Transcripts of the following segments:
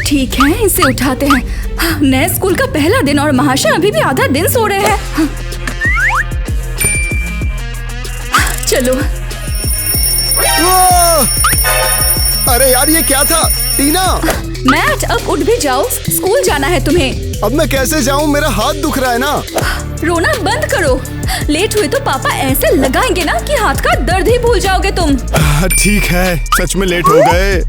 ठीक है, इसे उठाते हैं। नए स्कूल का पहला दिन और महाशय अभी भी आधा दिन सो रहे हैं। चलो। अरे यार, ये क्या था? टीना! मैट, अब उठ भी जाओ, स्कूल जाना है तुम्हें। अब मैं कैसे जाऊँ? मेरा हाथ दुख रहा है ना। रोना बंद करो। लेट हुए तो पापा ऐसे लगाएंगे ना कि हाथ का दर्द ही भूल जाओगे तुम। ठीक है, सच में लेट हो गए।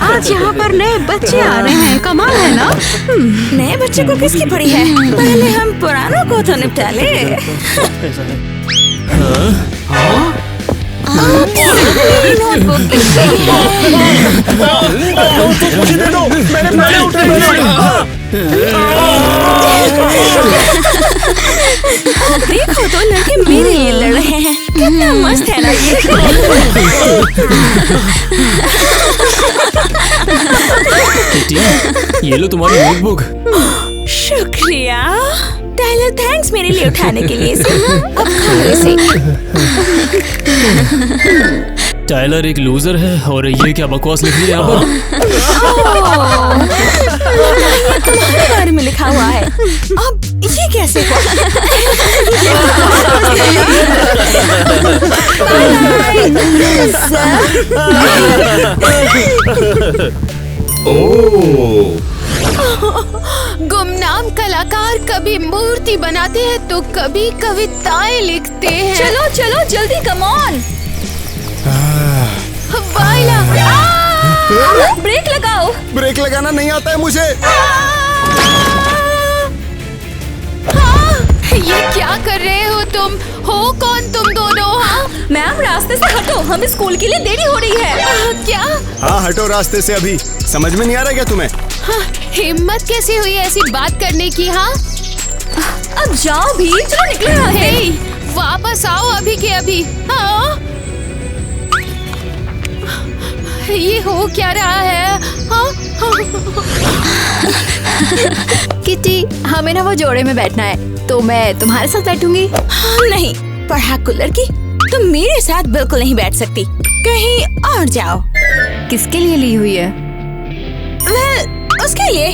आज यहाँ पर नए बच्चे आ रहे हैं, कमाल है ना। नए बच्चे को किसकी पड़ी है? पहले हम पुरानों को तो निपटा ले। नोटबुक मुझे दे दो, मैंने पहले उठाया। देखो तो लड़के मेरे लिए लड़ रहे हैं। कितना मस्त है ना ये। ये लो तुम्हारी नोटबुक। शुक्रिया टाइलर, थैंक्स मेरे लिए उठाने के लिए। अब खाओ इसे। टाइलर एक लूजर है और ये क्या बकवास लिख लिया यहाँ पर। ये तुम्हारे बारे में लिखा हुआ है। अब ये कैसे हुआ? गुमनाम कलाकार कभी मूर्ति बनाते हैं तो कभी कविताएं लिखते हैं। चलो चलो जल्दी, कम ऑन। वाइला, ब्रेक लगाओ। ब्रेक लगाना नहीं आता है मुझे। ये क्या कर रहे हो तुम? हो कौन तुम दोनों? हाँ मैम, रास्ते से हटो, हमें स्कूल के लिए देरी हो रही है। क्या? हाँ, हटो रास्ते से। अभी समझ में नहीं आ रहा क्या तुम्हें? हिम्मत कैसे हुई ऐसी बात करने की? हाँ अब जाओ भी, चलो निकलो यहाँ से। वापस आओ अभी के अभी। हाँ ये हो क्या रहा है? हाँ? किटी, हमें ना वो जोड़े में बैठना है, तो मैं तुम्हारे साथ बैठूंगी। हाँ, नहीं पढ़ाकू लड़की, तुम मेरे साथ बिल्कुल नहीं बैठ सकती। कहीं और जाओ। किसके लिए ली हुई है? उसके लिए।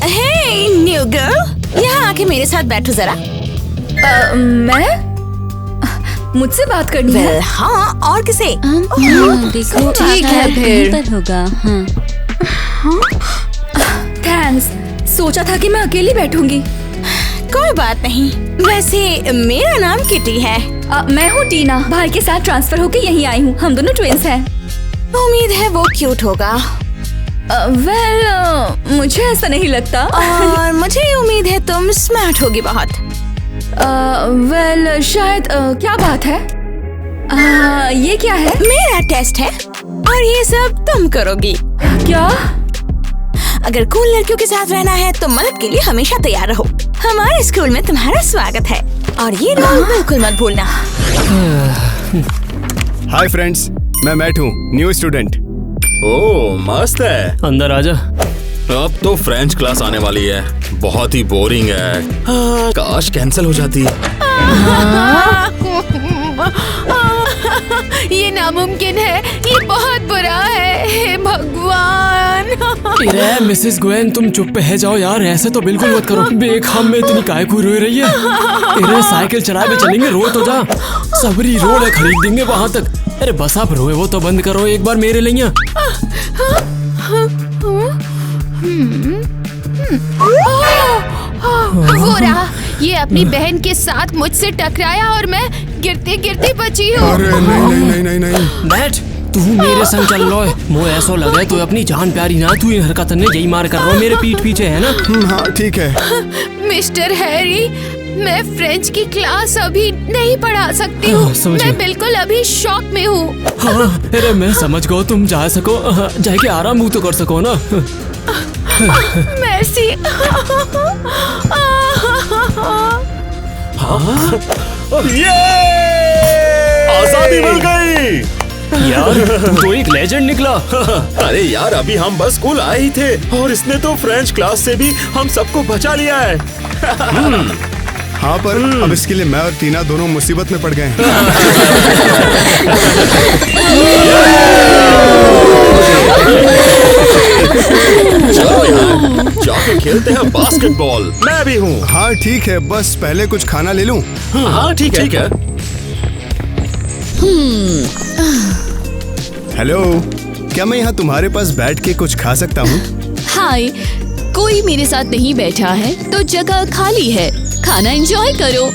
हे न्यू गर्ल, यहाँ आके मेरे साथ बैठो जरा। मैं? मुझसे बात करनी है? हाँ, और किसे? देखो ठीक है फिर। होगा। थैंक्स, सोचा था कि मैं अकेली बैठूंगी। कोई बात नहीं। वैसे मेरा नाम किटी है। मैं हूँ टीना, भाई के साथ ट्रांसफर होके यहीं आई हूँ। हम दोनों ट्विंस हैं। उम्मीद है वो क्यूट होगा। मुझे ऐसा नहीं लगता। और मुझे उम्मीद है तुम स्मार्ट होगी बहुत। शायद। क्या बात है? ये क्या है? मेरा टेस्ट है और ये सब तुम करोगी। क्या? अगर कूल लड़कियों के साथ रहना है तो मदद के लिए हमेशा तैयार रहो। हमारे स्कूल में तुम्हारा स्वागत है और ये रोल बिल्कुल मत भूलना। हाय फ्रेंड्स, मैं मैट हूँ, न्यू स्टूडेंट। ओह मस्त है। अंदर आजा। अब तो फ्रेंच क्लास आने वाली है, बहुत ही बोरिंग है। काश कैंसिल हो जाती। ये नामुमकिन है, ये बहुत बुरा है। हे भगवान। इरे मिसेस ग्वेन, तुम चुप है जाओ यार, ऐसे तो बिल्कुल मत करो। बेखाम में इतनी काय को रो रही है। इरे साइकिल चलाए भी चलेंगे, रो तो जा। सबरी रोड है, खरीद देंगे वहाँ तक। अरे बस आप रोए वो तो बंद करो एक बार मेरे लिए। वो रहा, ये अपनी बहन के साथ मुझसे टकराया और मैं गिरते गिरते बची हूँ। अरे नहीं। बैठ, तू मेरे संग चल लो। मुझे ऐसा लगा तो अपनी जान प्यारी ना, तू इन हरकत ने यही मार कर रहा मेरे पीठ पीछे है ना। हाँ ठीक है। मिस्टर हैरी, मैं फ्रेंच की क्लास अभी नहीं पढ़ा सकती हूँ। मैं बिल्कुल अभी शॉक में हूँ। हाँ, अरे मैं समझ गया, तुम जा सको, जाके आराम मुँह तो कर सको ना। मेर्सी। आजादी मिल गई यार, तू तो एक लेजेंड निकला। अरे यार, अभी हम बस स्कूल आए ही थे और इसने तो फ्रेंच क्लास से भी हम सबको बचा लिया है। हाँ, पर अब इसके लिए मैं और टीना दोनों मुसीबत में पड़ गए हैं। चलो यार, जाके खेलते हैं बास्केटबॉल। मैं भी हूँ। हाँ ठीक है, बस पहले कुछ खाना ले लूं। हाँ ठीक है, ठीक है। हेलो, क्या मैं यहाँ तुम्हारे पास बैठ के कुछ खा सकता हूँ? हाय, कोई मेरे साथ नहीं बैठा है तो जगह खाली है, खाना एंजॉय करो।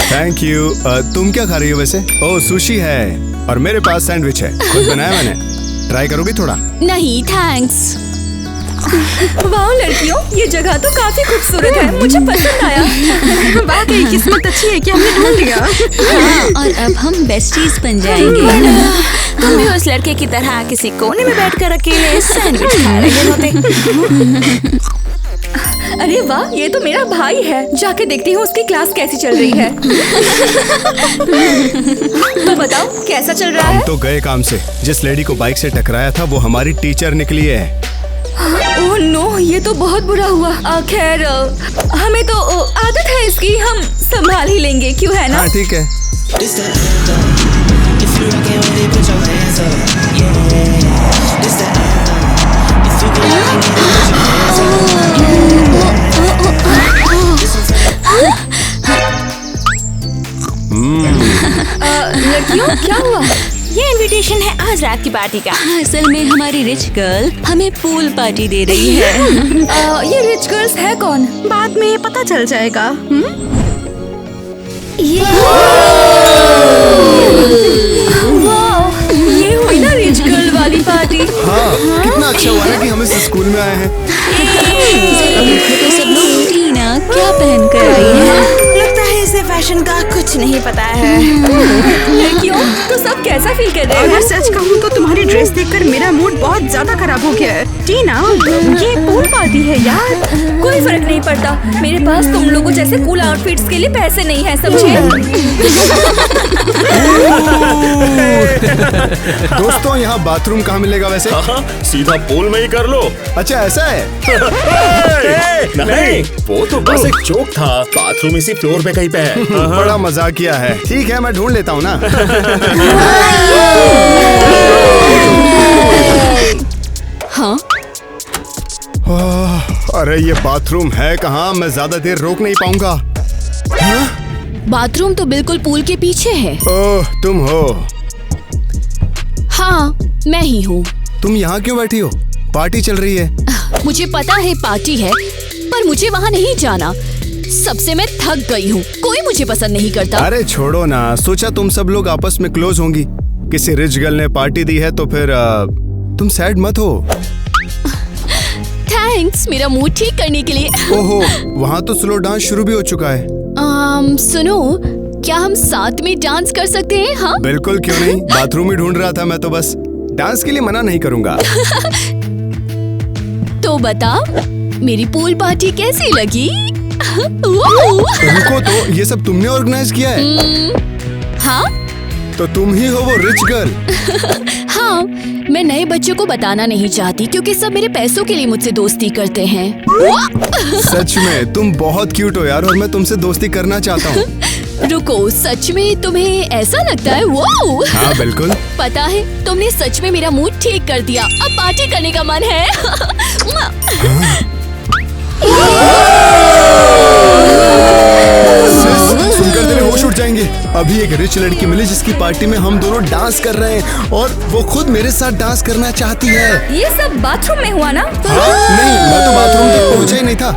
Thank you. तुम क्या खा रही हो वैसे? ओह, सुशी है और मेरे पास सैंडविच है, खुद बनाया मैंने। ट्राई करोगी थोड़ा? नहीं थैंक्स। वाह लड़कियों, ये जगह तो काफी खूबसूरत है, मुझे पसंद आया। वाकई किस्मत अच्छी है कि हमने ढूंढ लिया। हाँ, और अब हम बेस्टीज बन जाएंगे। तुम भी उस लड़के की तरह किसी कोने में बैठकर अकेले सैंडविच खा रहे होते। अरे वाह, ये तो मेरा भाई है। जाके देखती हूँ उसकी क्लास कैसी चल रही है। तो बताओ कैसा चल रहा है? हम तो गए काम से। जिस लेडी को बाइक से टकराया था वो हमारी टीचर निकली है। ओह नो, ये तो बहुत बुरा हुआ। खैर, हमें तो आदत है इसकी, हम संभाल ही लेंगे, क्यों है ना? हाँ ठीक है। लड़कियों क्या हुआ? ये इनविटेशन है आज रात की पार्टी का। असल में हमारी रिच गर्ल हमें पूल पार्टी दे रही है। ये रिच गर्ल्स है कौन? बाद में पता चल जाएगा। वाह, ये हुई ना रिच गर्ल वाली पार्टी। हाँ, कितना अच्छा हुआ ना कि हम इस स्कूल में आए हैं। तो सब लोग टीना क्या पहन कर आई है? लगता है इसे फैशन का कुछ नहीं पता है। लड़कियों, तो सब कैसा फील कर रहे अगर हैं? सच कहूँ तो तुम्हारी ड्रेस देखकर मेरा मूड बहुत ज्यादा खराब हो गया है। टीना, ये पूल पार्टी है यार। कोई फर्क नहीं पड़ता, मेरे पास तुम लोगों जैसे कूल आउटफिट्स के लिए पैसे नहीं है, समझे? दोस्तों, यहाँ बाथरूम कहाँ मिलेगा वैसे? हाँ, सीधा पूल में ही कर लो। अच्छा ऐसा है। नहीं, वो तो बस एक जोक था। बाथरूम इसी फ्लोर पे कहीं पे है। बड़ा मजाकिया है। ठीक है, मैं ढूंढ लेता हूँ ना। हाँ, अरे ये बाथरूम है कहाँ? मैं ज्यादा देर रोक नहीं पाऊंगा। बाथरूम तो बिल्कुल पूल के पीछे है। ओह, तुम हो? हाँ, मैं ही हूँ। तुम यहाँ क्यों बैठी हो? पार्टी चल रही है। मुझे पता है पार्टी है, पर मुझे वहाँ नहीं जाना। सबसे मैं थक गई हूँ, कोई मुझे पसंद नहीं करता। अरे छोड़ो ना, सोचा तुम सब लोग आपस में क्लोज होंगी। किसी रिच गर्ल ने पार्टी दी है तो फिर तुम सैड मत हो। थैंक्स मेरा मूड ठीक करने के लिए। ओहो, वहाँ तो स्लो डांस शुरू भी हो चुका है। सुनो, क्या हम साथ में डांस कर सकते हैं? हाँ, बिल्कुल, क्यों नहीं। बाथरूम ही ढूंढ रहा था मैं तो बस। डांस के लिए मना नहीं करूंगा। तो बता, मेरी पूल पार्टी कैसी लगी? रुको, तो ये सब तुमने ऑर्गेनाइज किया है? हाँ तो तुम ही हो वो रिच गर्ल? हाँ, मैं नए बच्चों को बताना नहीं चाहती क्योंकि सब मेरे पैसों के लिए मुझसे दोस्ती करते हैं। सच में तुम बहुत क्यूट हो यार, और मैं तुमसे दोस्ती करना चाहता हूँ। रुको, सच में तुम्हें ऐसा लगता है? वो हाँ बिल्कुल। पता है, तुमने सच में मेरा मूड ठीक कर दिया। अब पार्टी करने का मन है। सुनकर तेरे होश उठ जाएंगे। अभी एक रिच लड़की मिली जिसकी पार्टी में हम दोनों डांस कर रहे हैं और वो खुद मेरे साथ डांस करना चाहती है। ये सब बाथरूम में हुआ ना? हाँ? नहीं, मैं तो बाथरूम तक पहुंचा ही नहीं था।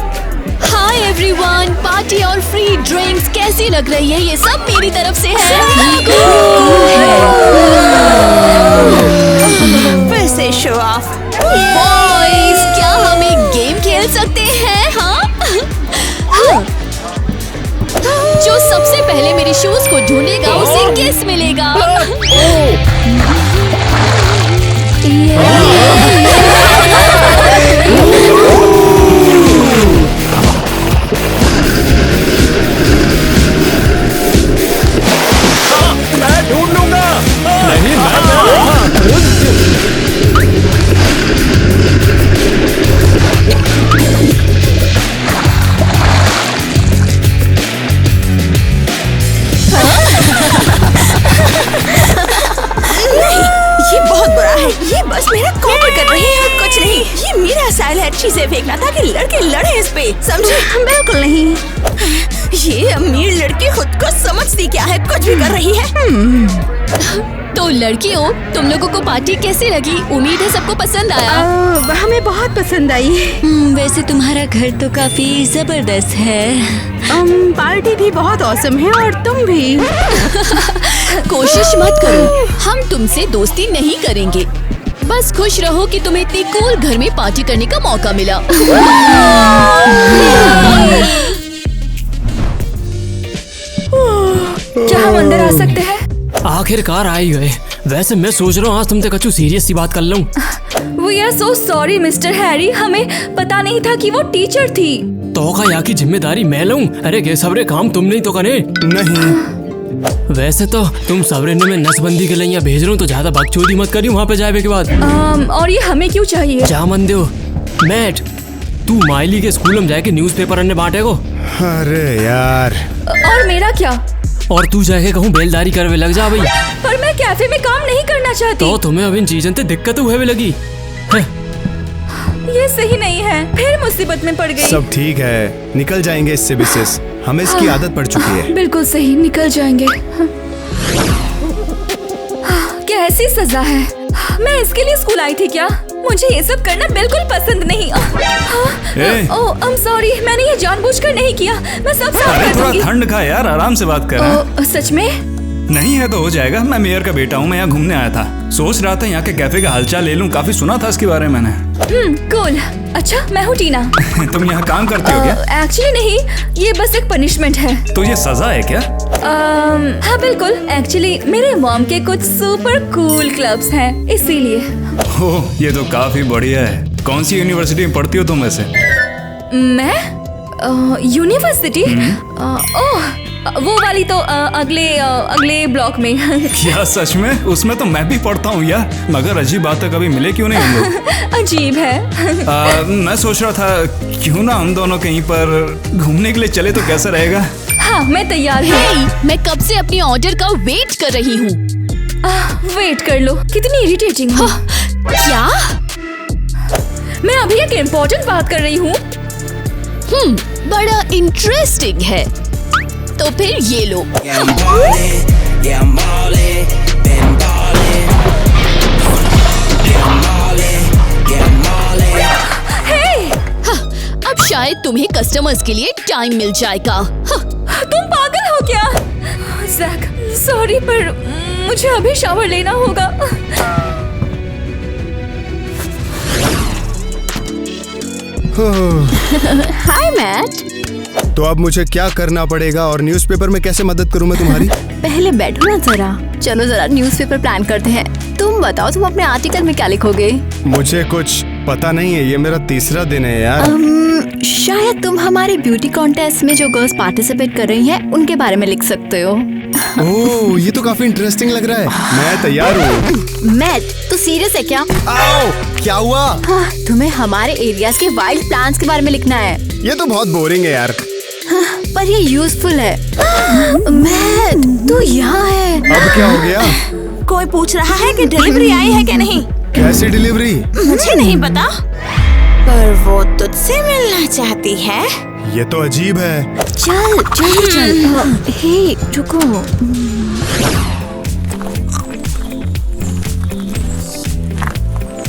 हाय एवरीवन, पार्टी और फ्री ड्रिंक्स कैसी लग रही है? ये सब मेरी तरफ से है। फिर से शो ऑफ। बॉयज, क्या हम एक गेम खेल सकते हैं? हाँ? हाँ। जो सबसे पहले मेरे शूज को ढूंढेगा उसे किस मिलेगा। मैं ढूंढ लूंगा। नहीं, बस मेरा कॉपी कर रही है, कुछ नहीं। ये मेरा स्टाइल है चीजें फेंकना ताकि लड़के लड़े इस पे, समझे? बिल्कुल नहीं। ये अमीर लड़की खुद को समझती क्या है, कुछ भी कर रही है। तो लड़कियों, तुम लोगों को पार्टी कैसी लगी? उम्मीद है सबको पसंद आया। हमें बहुत पसंद आई। वैसे तुम्हारा घर तो काफी जबरदस्त है। पार्टी भी बहुत औसम है और तुम भी। कोशिश मत करो, हम तुमसे दोस्ती नहीं करेंगे। बस खुश रहो कि तुम्हें इतनी कूल घर में पार्टी करने का मौका मिला। क्या हम अंदर आ सकते हैं? आखिरकार आई गए। वैसे मैं सोच रहा हूँ आज तुमसे कछु सीरियस सी बात कर लूं। We are so sorry mister Harry, हमें पता नहीं था कि वो टीचर थी। तो का यहाँ की जिम्मेदारी मैं लूं? अरे गे सबरे काम तुम नहीं तो कने। नहीं, वैसे तो तुम सबरे ने मैं नसबंदी के लिए यहाँ भेज रहा हूँ, तो ज्यादा बकचोदी मत करी वहाँ पे जाए के बाद। और ये हमें क्यों चाहिए? जा मन दो। मैट, तू माइली के स्कूल में जाके न्यूज़पेपर अन्य बांटे को। अरे यार। और मेरा क्या? और तू जाके कहूँ बेलदारी करवे लग जा भाई। पर मैं कैफे में काम नहीं करना चाहती। तो तुम्हें अब इन चीजों से दिक्कत हुए भी लगी है? ये सही नहीं है, फिर मुसीबत में पड़ गई। सब ठीक है, निकल जाएंगे इससे विशेष। हमें इसकी आदत पड़ चुकी है। बिल्कुल सही, निकल जाएंगे। कैसी सजा है? मैं इसके लिए स्कूल आई थी क्या? मुझे ये सब करना बिल्कुल पसंद नहीं। ओह, I'm sorry, मैंने ये जानबूझकर नहीं किया। मैं सब साफ अरे कर थोड़ा दूंगी। ठंड का यार, आराम से बात कर। सच में? नहीं है तो हो जाएगा। मैं मेयर का बेटा हूँ, मैं यहाँ घूमने आया था। सोच रहा था यहाँ के कैफे का हालचाल ले लूँ, काफी सुना था इसके बारे में मैंने। कूल। अच्छा, मैं हूँ टीना। तुम यहाँ काम करती हो क्या? एक्चुअली नहीं, ये बस एक पनिशमेंट है। तो ये सजा है क्या? हाँ बिल्कुल, एक्चुअली मेरे मॉम के कुछ सुपर कूल क्लब्स हैं, इसीलिए। ओह, ये तो काफी बढ़िया है। कौन सी यूनिवर्सिटी में पढ़ती हो तुम वैसे? मैं यूनिवर्सिटी? ओह, वो वाली तो अगले ब्लॉक में। क्या सच में? उसमें तो मैं भी पढ़ता हूँ यार। मगर अजीब बात है, कभी मिले क्यों नहीं हम लोग? अजीब है। मैं सोच रहा था क्यों ना हम दोनों कहीं पर घूमने के लिए चले तो कैसा रहेगा? हाँ, मैं तैयार हूँ। हे, मैं कब से अपनी ऑर्डर का वेट कर रही हूँ। वेट कर लो, कितनी इरिटेटिंग हो। क्या? मैं अभी एक इम्पोर्टेंट बात कर रही हूँ। बड़ा इंटरेस्टिंग है। तो फिर ये लो। अब शायद तुम्हें कस्टमर्स के लिए टाइम मिल जाएगा। तुम पागल हो क्या? जैक, सॉरी पर मुझे अभी शावर लेना होगा। हाय मैट। तो अब मुझे क्या करना पड़ेगा और न्यूज़पेपर में कैसे मदद करूं मैं तुम्हारी? पहले बैठो ना जरा। चलो जरा न्यूज़पेपर प्लान करते हैं। तुम बताओ, तुम अपने आर्टिकल में क्या लिखोगे? मुझे कुछ पता नहीं है, ये मेरा तीसरा दिन है यार। शायद तुम हमारे ब्यूटी कॉन्टेस्ट में जो गर्ल्स पार्टिसिपेट कर रही हैं उनके बारे में लिख सकते हो। ओह, ये तो काफी इंटरेस्टिंग लग रहा है। मैं तैयार हूँ। मैट, तू सीरियस है क्या? आओ, क्या हुआ? तुम्हें हमारे एरियाज के वाइल्ड प्लांट्स के बारे में लिखना है। ये तो बहुत बोरिंग है यार। पर ये यूजफुल है। मैट, तू यहाँ है। अब क्या हो गया? कोई पूछ रहा है कि डिलीवरी आई है कि नहीं। कैसी डिलीवरी? मुझे नहीं पता, पर वो तुझसे मिलना चाहती है। ये तो अजीब है। चल जल्दी चल। हे रुको।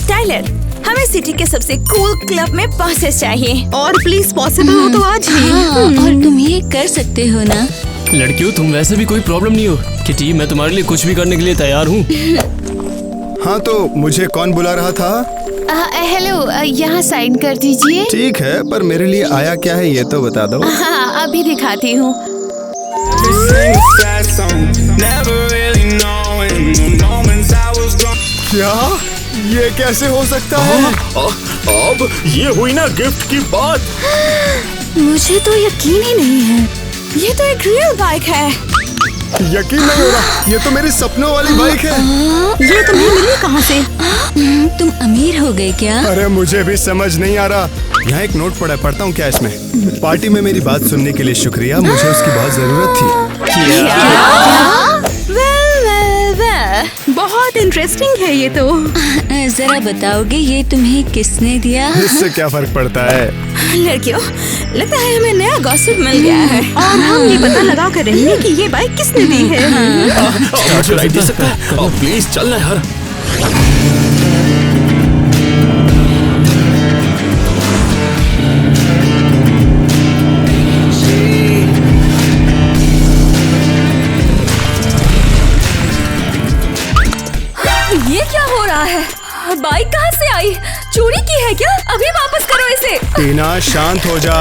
टाइलर, हमें सिटी के सबसे कूल क्लब में पासेस चाहिए। और प्लीज पॉसिबल हो तो आज ही। और तुम ये कर सकते हो ना? लड़कियों, तुम वैसे भी कोई प्रॉब्लम नहीं हो किटी, मैं तुम्हारे लिए कुछ भी करने के लिए तैयार हूँ। हाँ, तो मुझे कौन बुला रहा था? हेलो, यहाँ साइन कर दीजिए। ठीक है, पर मेरे लिए आया क्या है ये तो बता दो। हाँ, अभी दिखाती हूँ। क्या? ये कैसे हो सकता है? अब ये हुई ना गिफ्ट की बात। मुझे तो यकीन ही नहीं है। ये तो एक रियल बाइक है। यकीन नहीं हो रहा, ये तो मेरी सपनों वाली बाइक है। ये तुम्हें मिली कहाँ से? तुम अमीर हो गए क्या? अरे मुझे भी समझ नहीं आ रहा। यहाँ एक नोट पड़ा है, पढ़ता हूँ क्या इसमें? पार्टी में मेरी बात सुनने के लिए शुक्रिया, मुझे उसकी बहुत जरूरत थी। वेल, बहुत इंटरेस्टिंग है ये तो। जरा बताओगे ये तुम्हें किसने दिया? इससे क्या फर्क पड़ता है? लड़कियों, लगता है हमें नया गॉसिप मिल गया है। और हम ये पता लगा कर रहे हैं कि ये बाइक किसने दी है। राइट दे सकता है? प्लीज चल ना यार। ये क्या हो रहा है? बाइक कहाँ से आई? चोरी की है क्या? अभी वापस करो इसे। टीना शांत हो जा।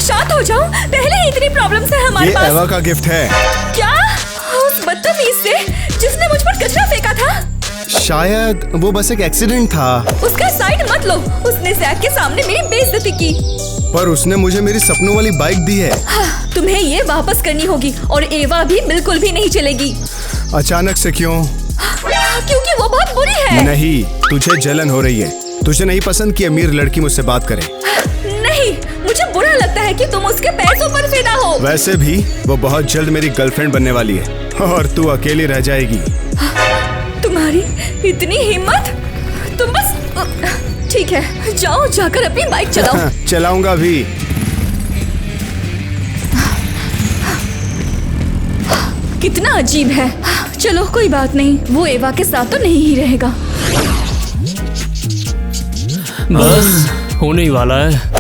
शांत हो जाओ? पहले ही इतनी प्रॉब्लम्स है हमारे ये पास। एवा का गिफ्ट है। क्या? उस बदतमीज से जिसने मुझ पर कचरा फेंका था? शायद वो बस एक एक्सीडेंट था। उसका साइड मत लो। उसने जैक के सामने मेरी बेइज्जती की। पर उसने मुझे मेरी सपनों वाली बाइक दी है। तुम्हें ये वापस करनी होगी और एवा भी बिल्कुल भी नहीं चलेगी। अचानक से क्यों? क्योंकि वो बहुत बुरी है। नहीं, तुझे जलन हो रही है। तुझे नहीं पसंद कि अमीर लड़की मुझसे बात करे। नहीं, मुझे बुरा लगता है कि तुम उसके पैसों पर फिदा हो। वैसे भी वो बहुत जल्द मेरी गर्लफ्रेंड बनने वाली है और तू अकेली रह जाएगी। तुम्हारी इतनी हिम्मत? तुम बस ठीक है, जाओ जाकर अपनी बाइक चलाओ। चलाऊंगा भी। कितना अजीब है। चलो कोई बात नहीं, वो एवा के साथ तो नहीं ही रहेगा। बस होने ही वाला है।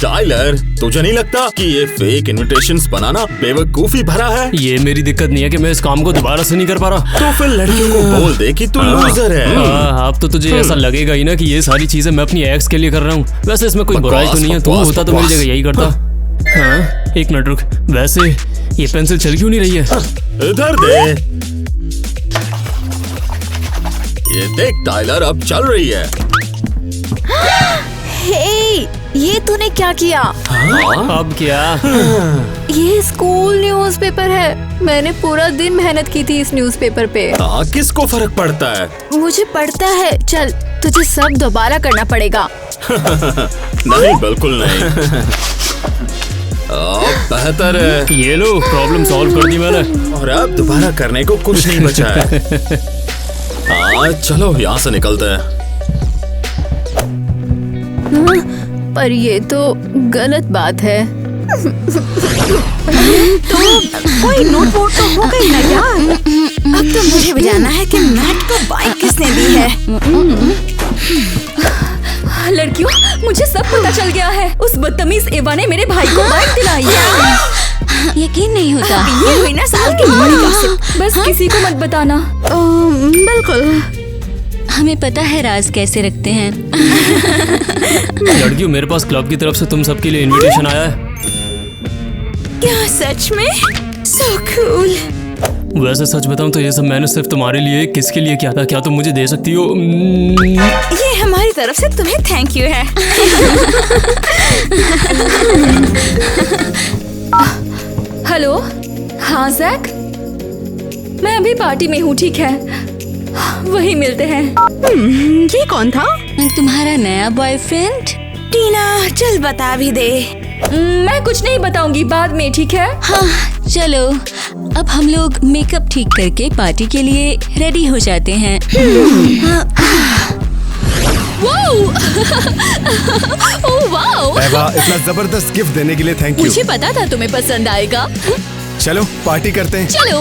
टाइलर, तुझे नहीं लगता कि ये फेक इनविटेशंस बनाना बेवकूफी भरा है? ये मेरी दिक्कत नहीं है कि मैं इस काम को दोबारा से नहीं कर पा रहा। तो फिर लड़कियों को बोल दे कि तू लूजर है। अब तो तुझे ऐसा लगेगा ही ना कि ये सारी चीजें मैं अपनी एक्स के लिए कर रहा हूँ। वैसे इसमें कोई बुराई तो नहीं है। तू होता तो मेरी जगह यही करता। हाँ, एक मिनट रुक। वैसे ये पेंसिल चल क्यों नहीं रही है? इधर दे। ये देख टाइलर, अब चल रही है। हे, ये तूने क्या किया? अब क्या? ये स्कूल न्यूज़पेपर है। मैंने पूरा दिन मेहनत की थी इस न्यूज़पेपर पे। हाँ, किसको फर्क पड़ता है? मुझे पढ़ता है। चल, तुझे सब दोबारा करना पड़ेगा। नहीं, बिल्कुल नहीं। अब बेहतर है। ये लो, प्रॉब्लम सॉल्व कर दी मैंने। और अब दोबारा करने को कुछ नहीं बचा है। हाँ, चलो यहाँ से निकलते हैं। पर ये तो गलत बात है। तो कोई नोट वोट तो हो गई ना यार। अब तो मुझे भी जानना है कि मैट को बाइक किसने दी है। लड़कियों, मुझे सब पता चल गया है। उस बदतमीज एवा ने मेरे भाई को बाइक दिलाई है। यकीन नहीं होता। ये हुई ना साल की बड़ी गॉसिप। बस किसी को मत बताना। बिल्कुल। हमें पता है राज कैसे रखते हैं। लड़कियों, मेरे पास क्लब की तरफ से तुम सबके लिए इनविटेशन आया है। क्या सच में? So cool। वैसे सच बताऊं तो ये सब मैंने सिर्फ तुम्हारे लिए, किसके लिए किया था? क्या तुम मुझे दे सकती हो? ये हमारी तरफ से तुम्हें थैंक यू है। हेलो। हाँ जैक, मैं अभी पार्टी में हूँ। ठीक है, वही मिलते हैं। ये कौन था? तुम्हारा नया बॉयफ्रेंड? टीना, चल बता भी दे। मैं कुछ नहीं बताऊंगी, बाद में। ठीक है? हाँ, चलो अब हम लोग मेकअप ठीक करके पार्टी के लिए रेडी हो जाते हैं। Oh wow! एवा, इतना जबरदस्त गिफ्ट देने के लिए थैंक यू। मुझे पता था तुम्हें पसंद आएगा। चलो पार्टी करते हैं। चलो।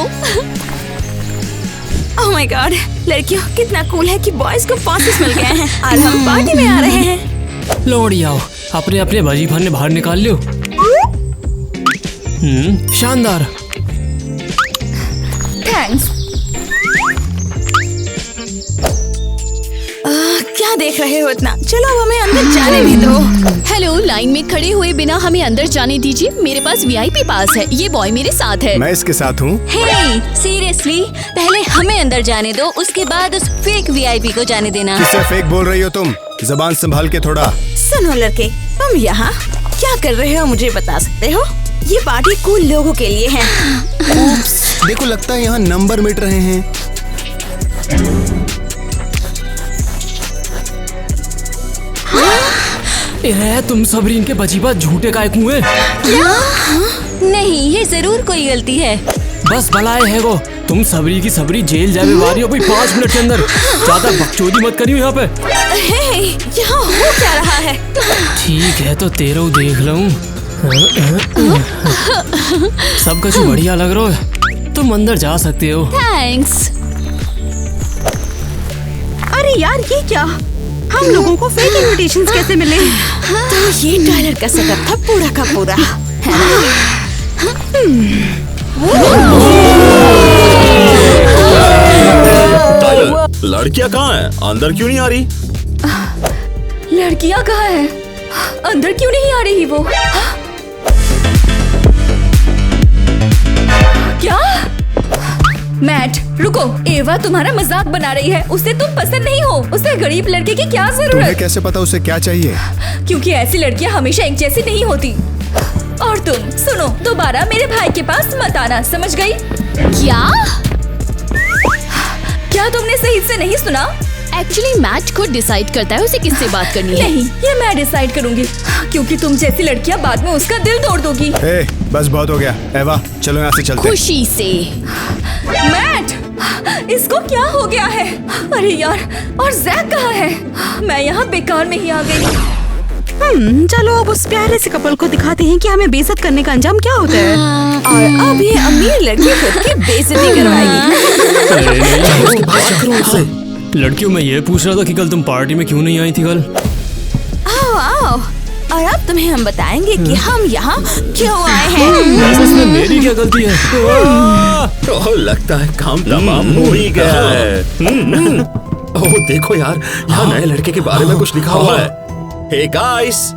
ओह माय गॉड, लड़कियों कितना कूल है कि बॉयज को पासेस मिल गए हैं और हम पार्टी में आ रहे हैं। लोड़ी आओ, अपने अपने वजीफा बाहर निकाल लो। शानदार। थैंक्स। क्या देख रहे हो इतना? चलो अब हमें अंदर जाने भी दो। हेलो, लाइन में खड़े हुए बिना हमें अंदर जाने दीजिए। मेरे पास वीआईपी पास है। ये बॉय मेरे साथ है। मैं इसके साथ हूँ। हे, सीरियसली, पहले हमें अंदर जाने दो, उसके बाद उस फेक वीआईपी को जाने देना। किससे फेक बोल रही हो तुम? जबान संभाल के थोड़ा। सुनो लड़के, तुम यहाँ क्या कर रहे हो मुझे बता सकते हो? ये पार्टी कूल लोगों के लिए है। देखो, लगता है यहाँ नंबर मिट रहे हैं। तुम सबरीन के बजीबा झूठे काय कुएं? नहीं, ये जरूर कोई गलती है। बस भलाए है वो। तुम सबरी की सबरी जेल जावे वाली हो भाई 5 मिनट के अंदर। ज्यादा बकचोदी मत करियो यहाँ पे। यहाँ हो क्या रहा है? ठीक है तो तेरा देख लूं। सब कुछ बढ़िया लग रहा है, तुम अंदर जा सकते हो। थैंक्स। अरे यार ये क्या, हम लोगों को फेक इनविटेशंस कैसे मिले? तो ये टाइलर का सेटअप था पूरा का पूरा, है ना? टाइलर, लड़कियां कहाँ हैं? अंदर क्यों नहीं आ रही? लड़कियां कहाँ है? अंदर क्यों नहीं आ रही वो? क्या? मैट रुको, एवा तुम्हारा मजाक बना रही है। उसे तुम पसंद नहीं हो। उसे गरीब लड़के की क्या तुम्हें जरूरत? कैसे पता उसे क्या चाहिए? क्योंकि ऐसी लड़कियां हमेशा एक जैसी नहीं होती। और तुम सुनो, दोबारा मेरे भाई के पास मत आना, समझ गई? क्या तुमने सही से नहीं सुना? एक्चुअली मैट खुद डिसाइड करता है उसे किससे बात करनी है। नहीं, ये मैं डिसाइड करूंगी, क्योंकि तुम जैसी लड़कियां बाद में उसका दिल तोड़ दोगी। बस बहुत हो गया एवा, चलो यहाँ से चलते हैं। खुशी से। मैट, इसको क्या हो गया है? अरे यार, और जैक कहाँ है? मैं यहाँ बेकार में ही आ गई। चलो अब उस प्यारे से कपल को दिखाते हैं कि हमें बेइज्जत करने का अंजाम क्या होता है। और अब ये अमीर लड़की खुद की बेइज्जती करवाएगी। लड़कियों में ये पूछ रहा था कि कल तुम पार्टी में क्यों नहीं आई थी कल? आओ, और अब तुम्हें हम बताएंगे कि हम यहाँ क्यों आए हैं। इसमें मेरी क्या गलती है? ओह, लगता है काम तमाम हो ही गया है। ओह देखो यार, यहाँ नए लड़के के बारे में कुछ लिखा हुआ है। हे गाइस,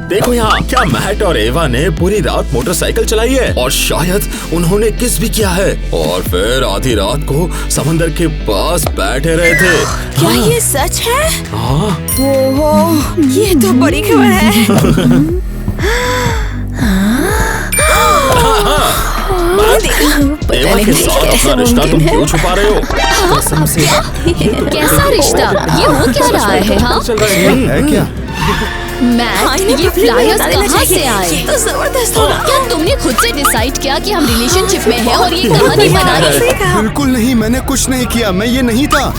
देखो यहाँ, क्या मैट और एवा ने पूरी रात मोटरसाइकिल चलाई है और शायद उन्होंने किस भी किया है और फिर आधी रात को समंदर के पास बैठे रहे थे। क्या ये सच है? हाँ। ओहो, ये तो बड़ी खबर है। एवा के साथ अपना रिश्ता तुम क्यों छुपा रहे हो? कसम से। कैसा रिश्ता? ये हो क्या रहा है? हाँ है क्या? मैट, ये फ्लायर्स कहाँ से आए? ये तो जबरदस्त होगा। क्या तुमने खुद से डिसाइड किया कि हम रिलेशनशिप में हैं और ये कहानी बना रही? बिल्कुल नहीं, मैंने कुछ नहीं किया, मैं ये नहीं था।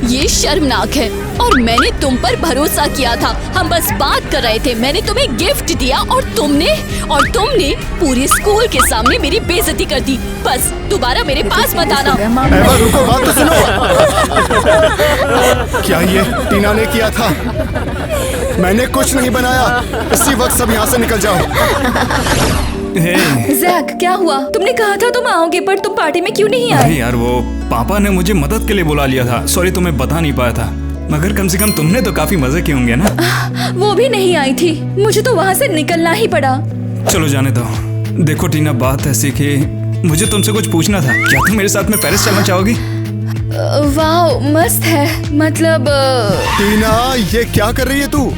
ये शर्मनाक है और मैंने तुम पर भरोसा किया था। हम बस बात कर रहे थे, मैंने तुम्हें गिफ्ट दिया और तुमने पूरे स्कूल के सामने मेरी बेइज्जती कर दी। बस दोबारा मेरे पास मत आना। एवा रुको, बात तो सुनो। क्या ये टीना ने किया था? मैंने कुछ नहीं बनाया। इसी वक्त सब यहाँ से निकल जाओ। जैक, क्या हुआ? तुमने कहा था तुम आओगे, पर तुम पार्टी में क्यों नहीं आए? अरे यार, वो पापा ने मुझे मदद के लिए बुला लिया था। सॉरी, तुम्हें बता नहीं पाया था। मगर कम से कम तुमने तो काफी मजे किए होंगे ना? वो भी नहीं आई थी, मुझे तो वहाँ से निकलना ही पड़ा। चलो जाने दो। देखो टीना, बात ऐसी कि मुझे तुमसे कुछ पूछना था। क्या तुम मेरे साथ में पेरिस चलना चाहोगी? वाह, मस्त है। मतलब टीना, ये क्या कर रही है तू?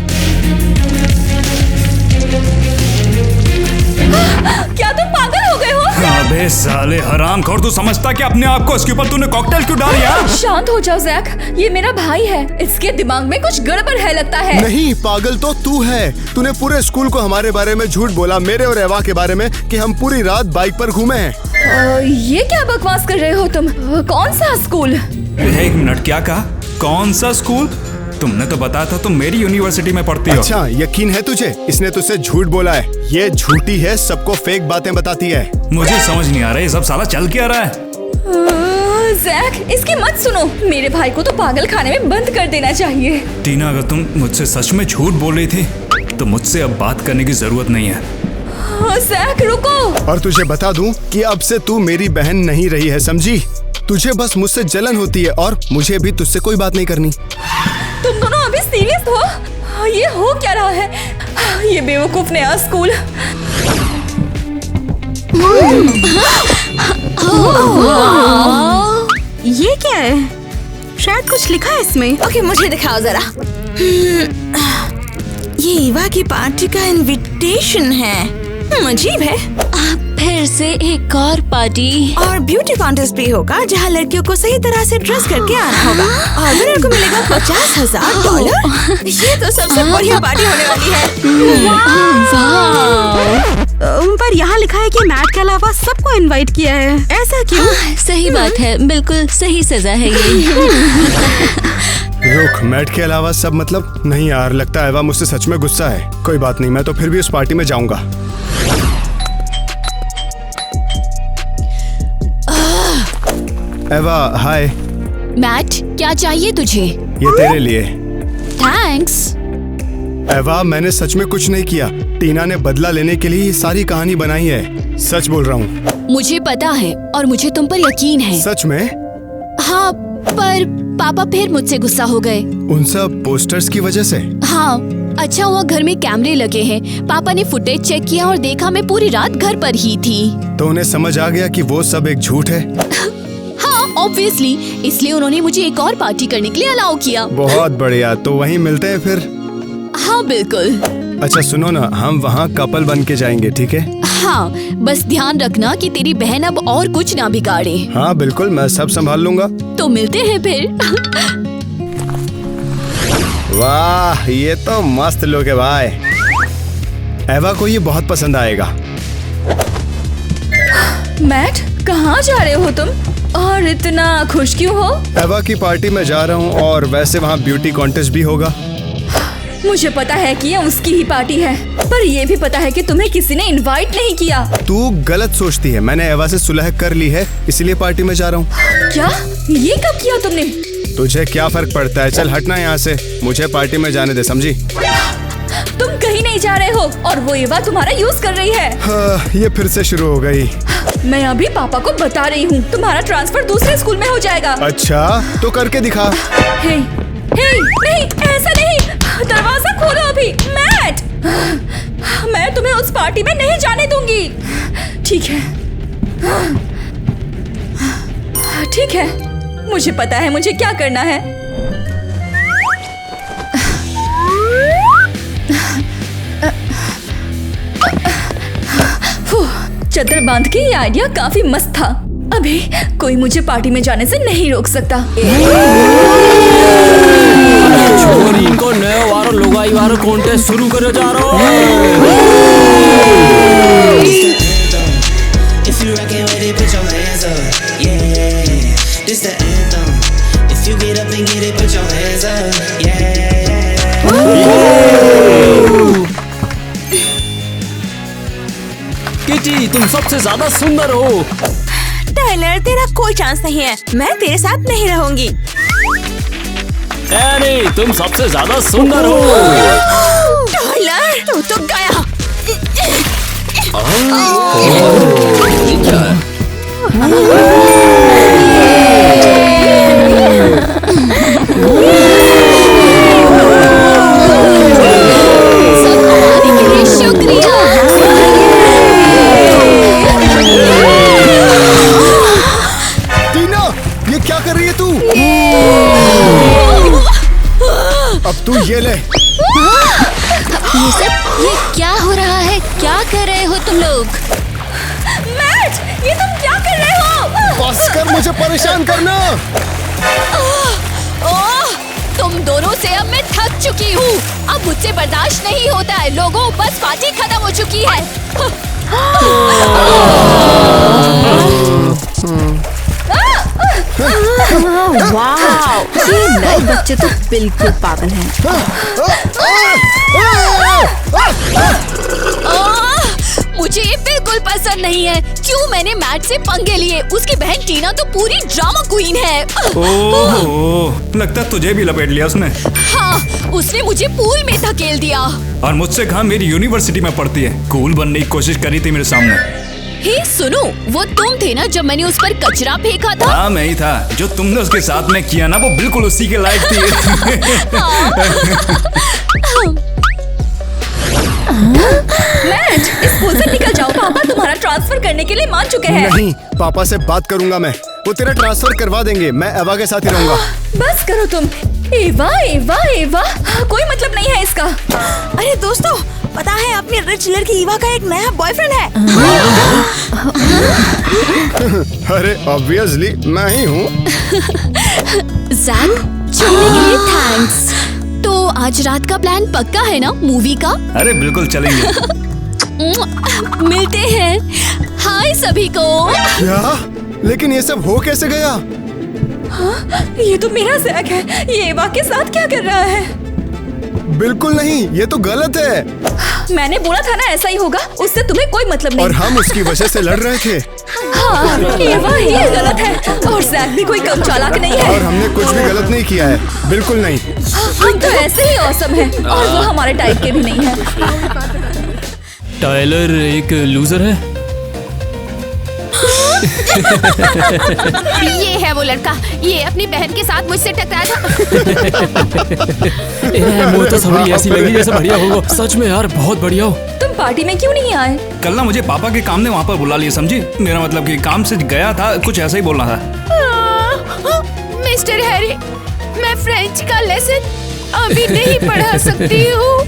क्या तुम पागल हो गए हो? अबे साले हरामखोर, तू समझता कि अपने आप को इसके ऊपर तूने कॉकटेल क्यों डाली यार? शांत हो जाओ जैक, ये मेरा भाई है। इसके दिमाग में कुछ गड़बड़ है लगता है। नहीं, पागल तो तू है। तूने पूरे स्कूल को हमारे बारे में झूठ बोला, मेरे और एवा के बारे में, कि हम पूरी रात बाइक पर घूमे हैं। ये क्या बकवास कर रहे हो तुम? कौन सा स्कूल? एक मिनट, क्या कहा? कौन सा स्कूल? तुमने तो बताया था तुम मेरी यूनिवर्सिटी में पढ़ती हो। अच्छा, यकीन है तुझे? इसने तुझसे झूठ बोला है। ये झूठी है, सबको फेक बातें बताती है। मुझे समझ नहीं आ रहा है, ये सब साला चल क्या रहा है? जैक, इसकी मत सुनो। मेरे भाई को तो पागल खाने में बंद कर देना चाहिए। टीना, अगर तुम मुझसे सच में झूठ बोल रही थी तो मुझसे अब बात करने की जरूरत नहीं है। जैक रुको। और तुझे बता दूं कि अब से तू मेरी बहन नहीं रही है, समझी? तुझे बस मुझसे जलन होती है और मुझे भी तुझसे कोई बात नहीं करनी। तुम दोनों अभी सीरियस हो? ये हो क्या रहा है? ये बेवकूफ नया स्कूल। ये क्या है? शायद कुछ लिखा है इसमें। ओके, मुझे दिखाओ जरा। ये ईवा की पार्टी का इनविटेशन है। अजीब है। फिर से एक और पार्टी और ब्यूटी कॉन्टेस्ट भी होगा जहाँ लड़कियों को सही तरह से ड्रेस करके आना होगा और विनर को मिलेगा $50,000। ये तो सबसे बढ़िया पार्टी होने वाली है। वाह। पर यहाँ लिखा है कि मैट के अलावा सबको इनवाइट किया है। ऐसा क्यों? सही बात है, बिल्कुल सही सजा है ये। रुक, मैट के अलावा सब मतलब? नहीं यार, लगता है एवा मुझसे सच में गुस्सा है। कोई बात नहीं, मैं तो फिर भी उस पार्टी में जाऊंगा। एवा हाय। मैट, क्या चाहिए तुझे? ये तेरे लिए। थैंक्स। एवा, मैंने सच में कुछ नहीं किया। टीना ने बदला लेने के लिए ये सारी कहानी बनाई है। सच बोल रहा हूँ। मुझे पता है और मुझे तुम पर यकीन है। सच में? हाँ, पर पापा फिर मुझसे गुस्सा हो गए। उन सब पोस्टर्स की वजह से? हाँ, अच्छा हुआ घर में कैमरे लगे हैं। पापा ने फुटेज चेक किया और देखा मैं पूरी रात घर पर ही थी। तो उन्हें समझ आ गया कि वो सब एक झूठ है? हाँ, ऑब्वियसली। इसलिए उन्होंने मुझे एक और पार्टी करने के लिए अलाउ किया। बहुत बढ़िया, तो वहीं मिलते हैं फिर। हाँ बिल्कुल। अच्छा सुनो ना, हम वहाँ कपल बन के जाएंगे, ठीक है? हाँ, बस ध्यान रखना कि तेरी बहन अब और कुछ ना बिगाड़े। हाँ बिल्कुल, मैं सब संभाल लूंगा। तो मिलते हैं फिर। वाह, ये तो मस्त लोग है भाई। एवा को ये बहुत पसंद आएगा। मैट, कहाँ जा रहे हो तुम? और इतना खुश क्यों हो? एवा की पार्टी में जा रहा हूँ और वैसे वहाँ ब्यूटी कॉन्टेस्ट भी होगा। मुझे पता है कि ये उसकी ही पार्टी है, पर ये भी पता है कि तुम्हें किसी ने इनवाइट नहीं किया। तू गलत सोचती है। मैंने एवा से सुलह कर ली है, इसलिए पार्टी में जा रहा हूँ। क्या? ये कब किया तुमने? तुझे क्या फर्क पड़ता है? चल हटना यहाँ से, मुझे पार्टी में जाने दे, समझी? तुम कहीं नहीं जा रहे हो और वो एवा तुम्हारा यूज कर रही है। हाँ, ये फिर से शुरू हो गई। मैं अभी पापा को बता रही हूँ, तुम्हारा ट्रांसफर दूसरे स्कूल में हो जाएगा। अच्छा, तो करके दिखा। हे, नहीं, ऐसा नहीं। दरवाजा खोलो अभी। मैट, मैं तुम्हें उस पार्टी में नहीं जाने दूंगी। ठीक है, मुझे पता है मुझे क्या करना है। चद्दर बांध के ये आइडिया काफी मस्त था। अभी कोई मुझे पार्टी में जाने से नहीं रोक सकता। छोरी इनको नए वारो लुगाई वारो कॉन्टेस्ट शुरू करे जा रहा हूँ। If you rockin' with it, put your hands up. Yeah, this the anthem. If you get up and get it, put your hands up. Yeah. Kitty, तुम सबसे ज्यादा सुंदर हो। टाइलर, तेरा कोई चांस नहीं है। मैं तेरे साथ नहीं रहूंगी। एनी, तुम सबसे ज्यादा सुंदर हो। टाइलर, तू तो गया। शुक्रिया। टीना, ये क्या कर रही है तू? अब तू ये ले। ये क्या हो रहा है? क्या कर रहे हो तुम लोग? मैट, ये तुम क्या कर रहे हो? बस कर मुझे परेशान करना। तुम दोनों से अब मैं थक चुकी हूँ। अब मुझसे बर्दाश्त नहीं होता है। लोगों, बस पार्टी खत्म हो चुकी है। वाह, ये नए बच्चे तो बिल्कुल पागल हैं। मुझे ये बिल्कुल पसंद नहीं है। क्यों मैंने मैट से पंगे लिए? उसकी बहन टीना तो पूरी ड्रामा क्वीन है। ओह, लगता है तुझे भी लपेट लिया उसने। हाँ, उसने मुझे पूल में धकेल दिया। और मुझसे कहा मेरी यूनिवर्सिटी में पढ़ती है। कूल बनने की कोशिश करी थी मेरे सामने। हे सुनो, वो तुम थे ना जब मैंने उस पर कचरा फेंका था? हाँ, मैं ही था। जो तुमने उसके साथ में किया ना, वो बिल्कुल उसी के लायक थी। मैट, इस स्कूल से निकल जाओ। पापा तुम्हारा ट्रांसफर करने के लिए मान चुके हैं। नहीं, पापा से बात करूंगा मैं। वो तेरा ट्रांसफर करवा देंगे। मैं एवा के साथ ही रहूंगा। बस करो तुम। एवा, कोई मतलब नहीं है इसका। अरे दोस्तों, पता है अपनी रिच लड़की ईवा का एक नया बॉयफ्रेंड है। अरे ऑब्वियसली मैं ही हूँ। जैक, चलने के लिए थैंक्स। तो आज रात का प्लान पक्का है ना मूवी का? अरे बिल्कुल चलेंगे। मिलते हैं। हाय सभी को। क्या? लेकिन ये सब हो कैसे गया? ये तो मेरा जैक है। ये एवा के साथ क्या कर रहा है? बिल्कुल नहीं, ये तो गलत है। मैंने बोला था ना ऐसा ही होगा। उससे तुम्हें कोई मतलब नहीं। और हम उसकी वजह से लड़ रहे थे। हाँ, एवा ही गलत है और जैक भी कोई कम चालाक नहीं है। और हमने कुछ भी गलत नहीं किया है, बिल्कुल नहीं। हम तो ऐसे ही औसम है और वो हमारे टाइप के भी नहीं है। टायलर एक लूजर है। ये है वो लड़का, ये अपनी बहन के साथ मुझसे टकराया था। मुझे तो सबरी ऐसी लगी जैसे बढ़िया होगा। सच में यार बहुत बढ़िया हो। तुम पार्टी में क्यों नहीं आए? कल ना मुझे पापा के काम ने वहाँ पर बुला लिया, समझी? मेरा मतलब कि काम से गया था, कुछ ऐसा ही बोलना था। मिस्टर हैरी, मैं फ्रेंच का लेसन अभी नहीं पढ़ा सकती हूँ।